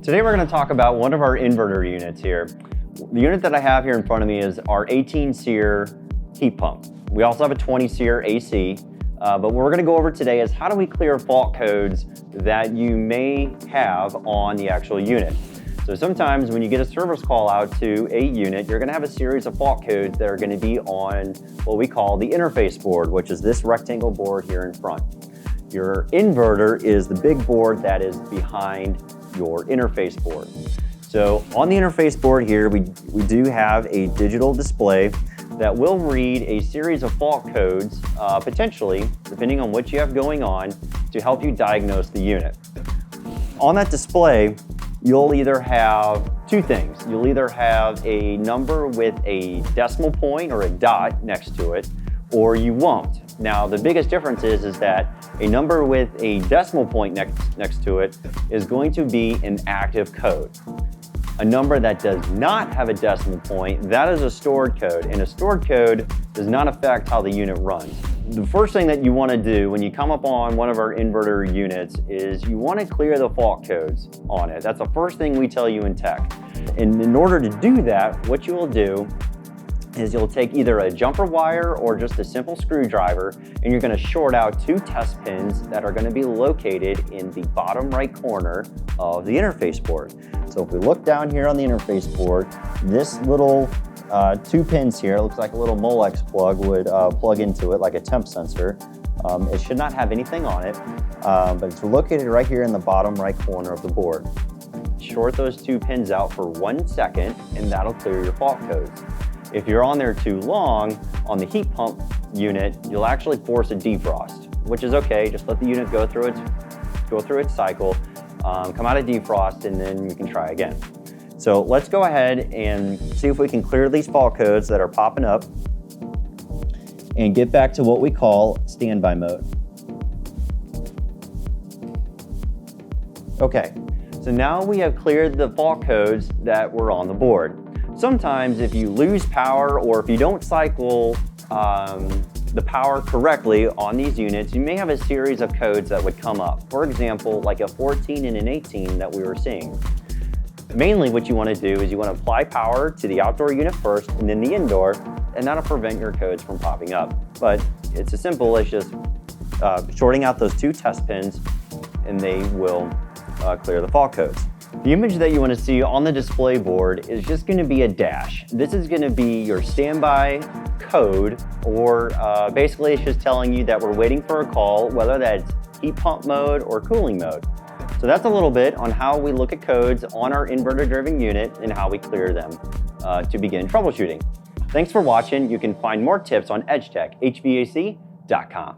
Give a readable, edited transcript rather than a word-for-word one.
Today we're going to talk about one of our inverter units here. The unit that I have here in front of me is our 18 SEER heat pump. We also have a 20 SEER AC, but what we're going to go over today is how do we clear fault codes that you may have on the actual unit. So sometimes when you get a service call out to a unit, you're going to have a series of fault codes that are going to be on what we call the interface board, which is this rectangle board here in front. Your inverter is the big board that is behind your interface board. So on the interface board here, we do have a digital display that will read a series of fault codes, potentially, depending on what you have going on, to help you diagnose the unit. On that display, you'll either have two things. You'll either have a number with a decimal point or a dot next to it, or you won't. Now, the biggest difference is that a number with a decimal point next to it is going to be an active code. A number that does not have a decimal point, that is a stored code, and a stored code does not affect how the unit runs. The first thing that you want to do when you come up on one of our inverter units is you want to clear the fault codes on it. That's the first thing we tell you in tech. And in order to do that, what you will do is you'll take either a jumper wire or just a simple screwdriver, and you're going to short out two test pins that are going to be located in the bottom right corner of the interface board. So if we look down here on the interface board, this little two pins here, it looks like a little Molex plug would plug into it, like a temp sensor. It should not have anything on it, but it's located right here in the bottom right corner of the board. Short those two pins out for 1 second, and that'll clear your fault codes. If you're on there too long, on the heat pump unit, you'll actually force a defrost, which is okay. Just let the unit go through its cycle, come out of defrost, and then you can try again. So let's go ahead and see if we can clear these fault codes that are popping up and get back to what we call standby mode. Okay, so now we have cleared the fault codes that were on the board. Sometimes if you lose power or if you don't cycle the power correctly on these units, you may have a series of codes that would come up. For example, like a 14 and an 18 that we were seeing. Mainly what you want to do is you want to apply power to the outdoor unit first and then the indoor, and that'll prevent your codes from popping up. But it's as simple as just shorting out those two test pins, and they will clear the fault codes. The image that you want to see on the display board is just going to be a dash. This is going to be your standby code, or basically it's just telling you that we're waiting for a call, whether that's heat pump mode or cooling mode. So that's a little bit on how we look at codes on our inverter-driven unit and how we clear them to begin troubleshooting. Thanks for watching. You can find more tips on edgetechhvac.com.